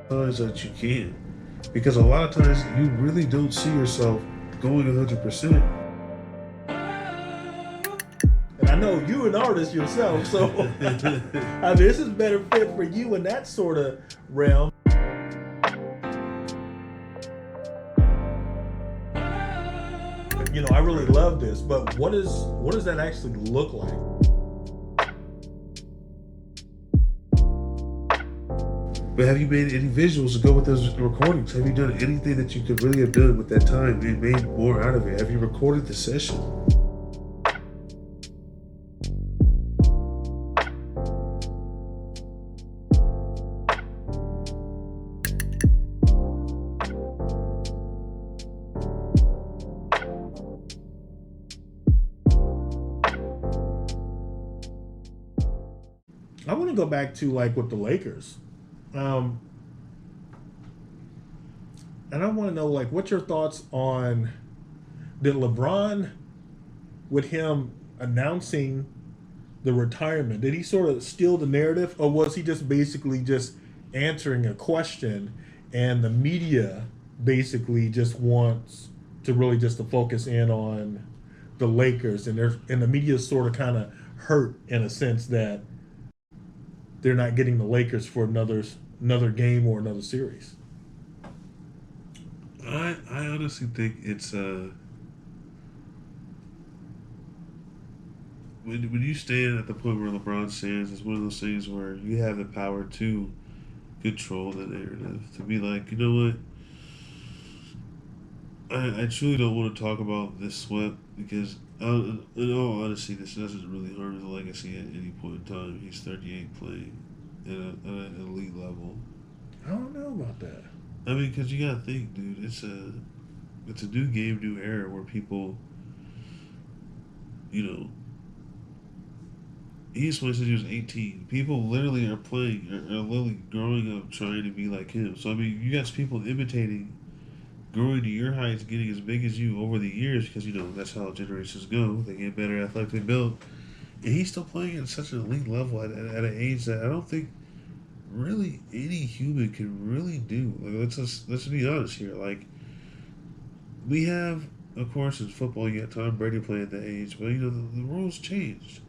Times that you can, because a lot of times you really don't see yourself going 100%. And I know you're an artist yourself, so I mean, this is better fit for you in that sort of realm. I really love this, but what does that actually look like? But have you made any visuals to go with those recordings? Have you done anything that you could really have done with that time and made more out of it? Have you recorded the session? I want to go back to like with the Lakers. Um, and I want to know like what's your thoughts on did LeBron with him announcing the retirement, did he sort of steal the narrative or was he just basically just answering a question and the media basically just wants to really just to focus in on the Lakers and the media sort of kind of hurt in a sense that they're not getting the Lakers for another game or another series. I honestly think it's when you stand at the point where LeBron stands, it's one of those things where you have the power to control the narrative. To be like, you know what, I truly don't want to talk about this swept because, in all honesty, this doesn't really harm his legacy at any point in time. He's 38 playing at an elite level. I don't know about that. I mean, because you gotta think, dude, it's a new game, new era where people, you know, he's playing since he was 18. People literally are playing, are literally growing up trying to be like him. So I mean, you got people imitating, growing to your heights, getting as big as you over the years because that's how generations go. They get better athletically built, and he's still playing at such an elite level at an age that I don't think really any human can really do. Like let's be honest here. Like we have, of course, in football, you got Tom Brady playing at that age, but the rules changed.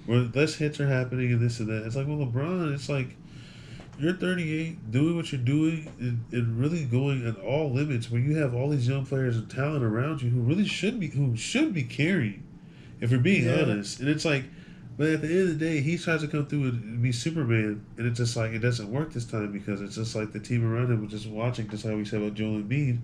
Where less hits are happening and this and that. It's like with LeBron, it's like you're 38, doing what you're doing, and really going at all limits. Where you have all these young players and talent around you who should be carrying, if you're being Yeah. honest. And it's like, but at the end of the day, he tries to come through and be Superman, and it's just like it doesn't work this time because it's just like the team around him was just watching, just how we said about Joel Embiid.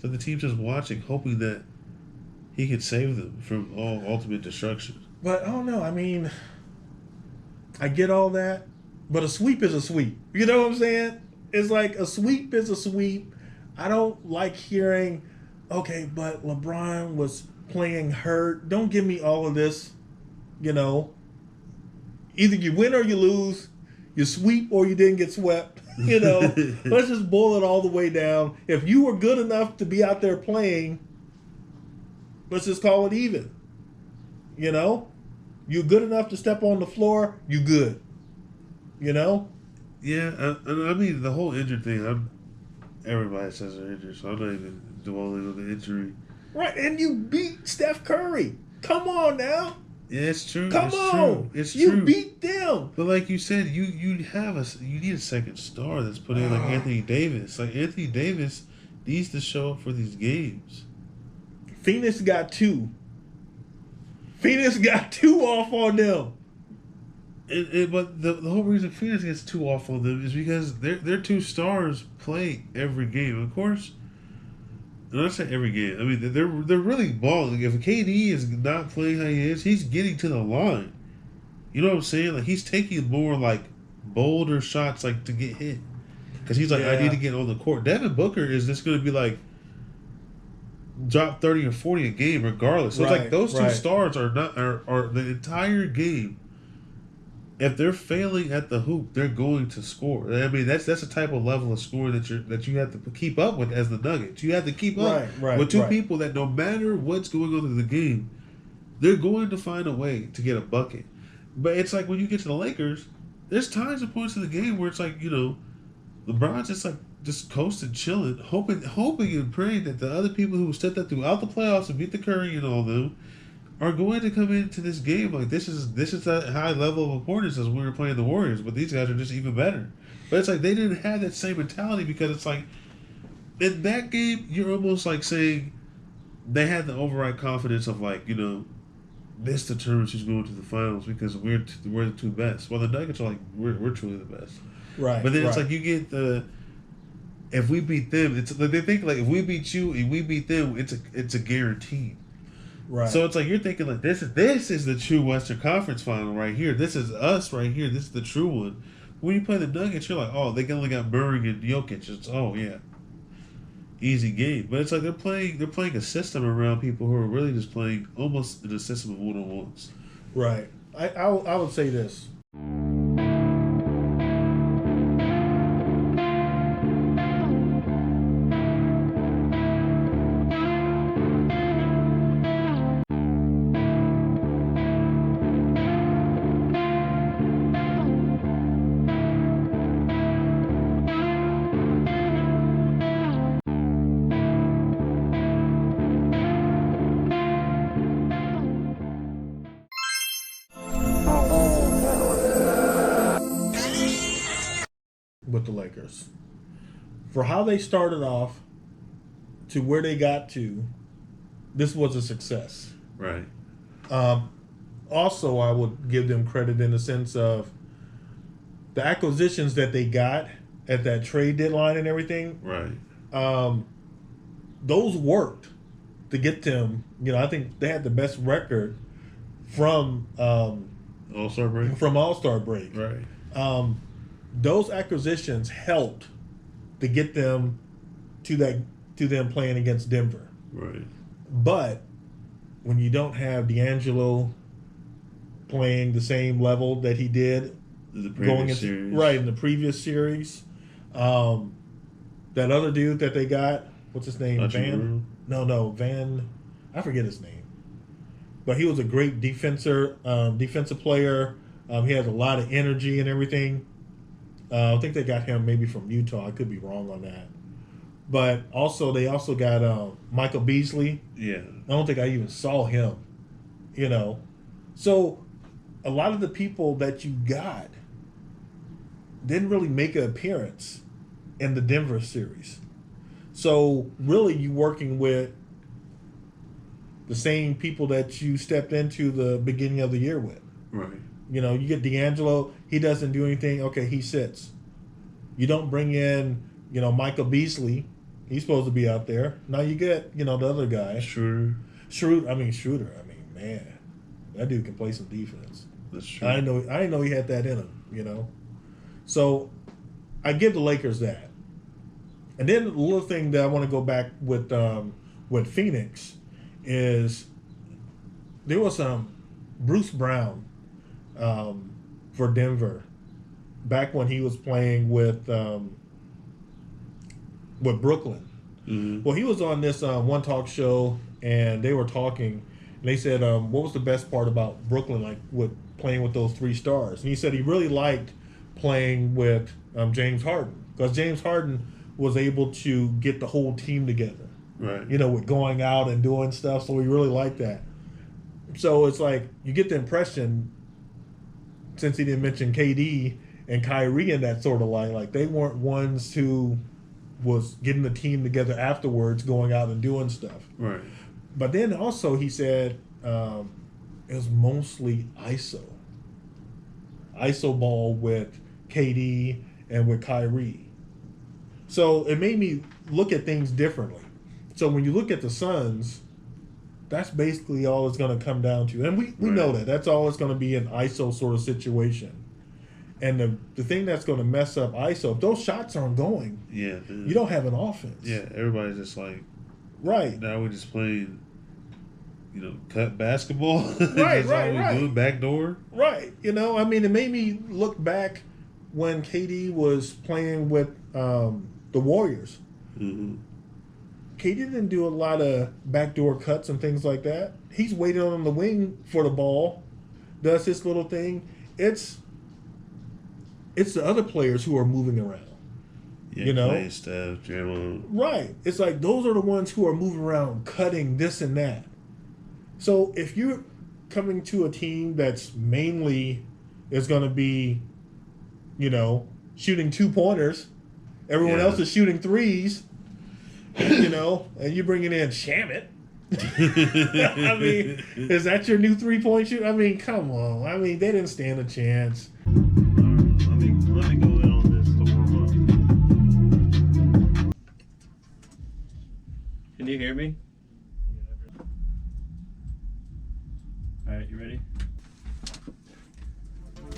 So the team's just watching, hoping that he can save them from all ultimate destruction. But I don't know. I mean, I get all that, but a sweep is a sweep. You know what I'm saying? It's like a sweep is a sweep. I don't like hearing, okay, but LeBron was playing hurt. Don't give me all of this. You know, either you win or you lose, you sweep or you didn't get swept. Let's just boil it all the way down. If you were good enough to be out there playing, let's just call it even. You know, you're good enough to step on the floor, you good. You know, Yeah, I mean the whole injured thing. Everybody says they're injured, so I'm not even dwelling on the injury. right? And you beat Steph Curry. Come on now, Yeah, it's true. come It's true. on. It's You true. beat them. But like you said, you need a second star that's put in like Anthony Davis. Like Anthony Davis needs to show up for these games. Phoenix got two. Phoenix got two off on them. But the whole reason Phoenix gets too off on them is because their two stars play every game. Of course, and I say every game. I mean, they're really balling. If KD is not playing how he is, he's getting to the line. You know what I'm saying? Like he's taking more like bolder shots, like to get hit, because he's like, I need to get on the court. Devin Booker is just going to be like drop 30 or 40 a game regardless. So it's like those two stars are not are the entire game. If they're failing at the hoop, they're going to score. I mean, that's the type of level of scoring that you have to keep up with as the Nuggets. You have to keep up with two people that no matter what's going on in the game, they're going to find a way to get a bucket. But it's like when you get to the Lakers, there's times and points in the game where it's like, LeBron's just like just coasting, chilling, hoping and praying that the other people who stepped up throughout the playoffs and beat the Curry and all them are going to come into this game like this is that high level of importance as we were playing the Warriors, but these guys are just even better. But it's like they didn't have that same mentality because it's like in that game you're almost like saying they had the override confidence of like this determines who's going to the finals because we're the two best. Well, the Nuggets are like we're truly the best, right? But then it's like you get the. If we beat them, it's like they think like if we beat you and we beat them, it's a guarantee. Right. So it's like you're thinking like this is the true Western Conference final right here. This is us right here. This is the true one. When you play the Nuggets, you're like, oh, they only got Murray and Jokic. It's easy game. But it's like they're playing a system around people who are really just playing almost in a system of one-on-ones. Right. I would say this. With the Lakers, for how they started off to where they got to, this was a success. Right. Also, I would give them credit in the sense of the acquisitions that they got at that trade deadline and everything. Right. Those worked to get them. I think they had the best record from All-Star break. From All-Star break. Right. Those acquisitions helped to get them to them playing against Denver. Right. But when you don't have D'Angelo playing the same level that he did in the previous series. Right, in the previous series, that other dude that they got, what's his name? Van. I forget his name. But he was a great defensive player. He has a lot of energy and everything. I think they got him maybe from Utah. I could be wrong on that. But they also got Michael Beasley. Yeah. I don't think I even saw him. So a lot of the people that you got didn't really make an appearance in the Denver series. So really you working with the same people that you stepped into the beginning of the year with. Right. You get D'Angelo, he doesn't do anything. Okay, he sits. You don't bring in, Michael Beasley. He's supposed to be out there. Now you get, the other guy. Schroeder. Man, that dude can play some defense. That's true. I didn't know he had that in him, So I give the Lakers that. And then the little thing that I want to go back with Phoenix is there was Bruce Brown for Denver back when he was playing with Brooklyn. Mm-hmm. Well, he was on this one talk show and they were talking and they said what was the best part about Brooklyn, like with playing with those three stars. And he said he really liked playing with James Harden because James Harden was able to get the whole team together, right? With going out and doing stuff. So he really liked that. So it's like you get the impression, since he didn't mention KD and Kyrie in that sort of line, like they weren't ones who was getting the team together afterwards, going out and doing stuff. Right. But then also he said it was mostly ISO. ISO ball with KD and with Kyrie. So it made me look at things differently. So when you look at the Suns, that's basically all it's going to come down to. And we know that. That's all it's going to be an ISO sort of situation. And the thing that's going to mess up ISO, if those shots aren't going, you don't have an offense. Yeah, everybody's just like, right. Now we're just playing, cut basketball. Right, That's all we do, backdoor. Right. It made me look back when KD was playing with the Warriors. Mm-hmm. KD didn't do a lot of backdoor cuts and things like that. He's waiting on the wing for the ball, does his little thing. It's the other players who are moving around. Yeah, Clay, Steph, Draymond. Right. It's like those are the ones who are moving around, cutting this and that. So if you're coming to a team that's mainly is going to be, shooting 2-pointers, everyone else is shooting threes, and you're bringing in Shamit. I mean, is that your new 3-point shoot? I mean, come on. I mean, they didn't stand a chance. Let me go in on this to warm up. Can you hear me? All right, you ready?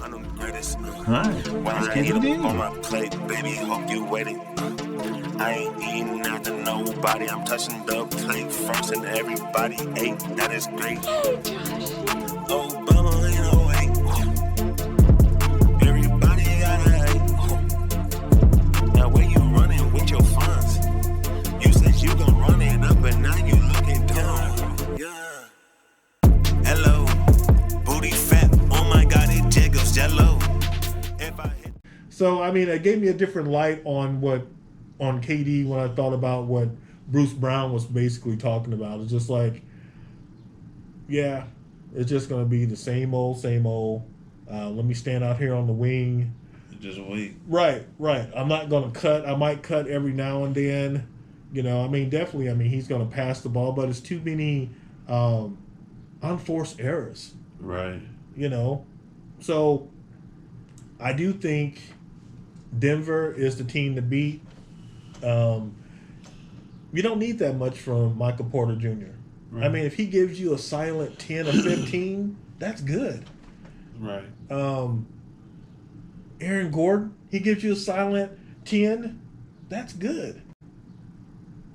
I'm the greatest. Hi, When I eat up on my plate, baby, hope you waiting. I ain't eating after nobody. I'm touching the plate first, and everybody ate. That is great. Obama ain't no way. Everybody gotta hate. Now where you running with your funds? You said you gon' run it up, but now you looking down. Yeah. Hello, booty fat. Oh my God, it jiggles jello. If I hit. So it gave me a different light on KD when I thought about what Bruce Brown was basically talking about. It's just like, yeah, it's just going to be the same old, same old. Let me stand out here on the wing. Just wait. Right. I'm not going to cut. I might cut every now and then. Definitely, he's going to pass the ball, but it's too many unforced errors. Right. So I do think Denver is the team to beat. You don't need that much from Michael Porter Jr. Right. If he gives you a silent 10 or 15, that's good. Right. Aaron Gordon, he gives you a silent 10, that's good.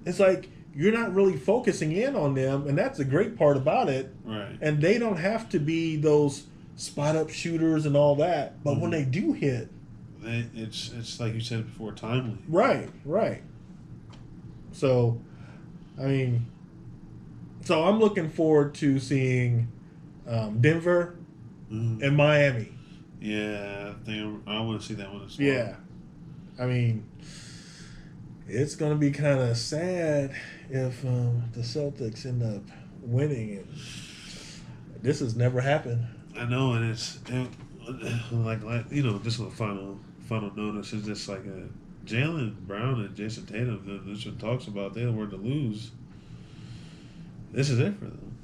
It's like you're not really focusing in on them, and that's the great part about it. Right. And they don't have to be those spot-up shooters and all that, but when they do hit, it's like you said before, timely. Right. So, I'm looking forward to seeing Denver and Miami. Yeah, I want to see that one as well. Yeah. It's going to be kind of sad if the Celtics end up winning it. This has never happened. I know, and it's just a final notice is just like Jaylen Brown and Jason Tatum. This one talks about they were to lose. This is it for them.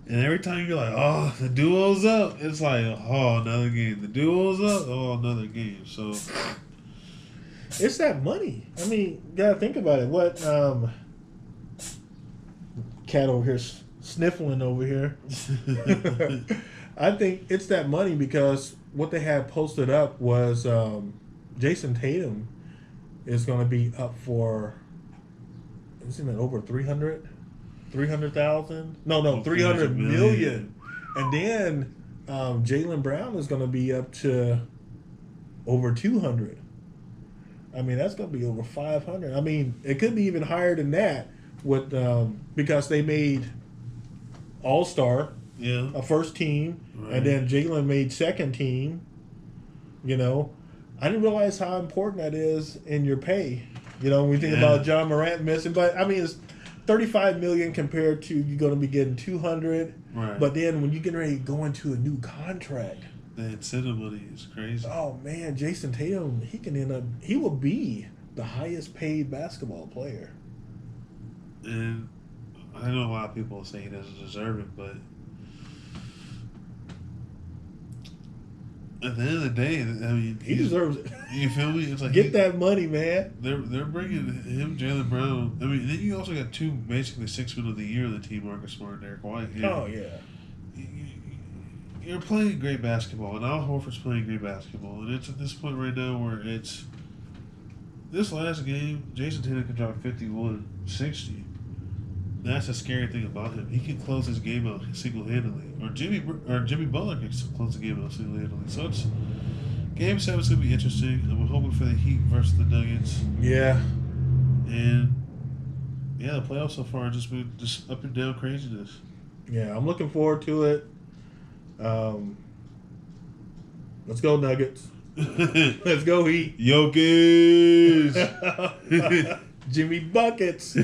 And every time you're like, oh, the duo's up, it's like, oh, another game. The duo's up, oh, another game. So it's that money. You gotta think about it. What cat over here sniffling over here? I think it's that money because what they had posted up was Jason Tatum is going to be up for, isn't it over 300,000? No, 300 million. And then Jaylen Brown is going to be up to over 200. That's going to be over 500. It could be even higher than that with because they made All-Star. Yeah. A first team, right. And then Jaylen made second team. I didn't realize how important that is in your pay. When we think about John Morant missing, but it's $35 million compared to you're going to be getting 200. Right. But then when you get ready to go into a new contract, the incentive money is crazy. Oh man, Jason Tatum, he will be the highest paid basketball player. And I know a lot of people say he doesn't deserve it, but at the end of the day, I mean, He deserves it. You feel me? It's like Get that money, man. They're bringing him, Jaylen Brown. I mean, then you also got two basically 6 men of the year on the team, Marcus Smart and Derek White. Oh yeah. You're playing great basketball, and Al Horford's playing great basketball, and it's at this point right now where it's this last game. Jason Tatum can drop 51, 60. That's the scary thing about him. He can close his game out single-handedly, or Jimmy Butler can close the game out single-handedly. So it's Game 7's gonna be interesting. I'm hoping for the Heat versus the Nuggets. Yeah. And yeah, the playoffs so far have just been just up and down craziness. Yeah, I'm looking forward to it. Let's go Nuggets. Let's go Heat. Jokic. Jimmy Buckets.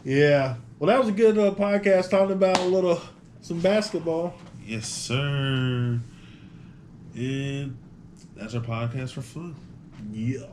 Yeah. Well, that was a good podcast talking about some basketball. Yes, sir. And that's our podcast for fun. Yeah.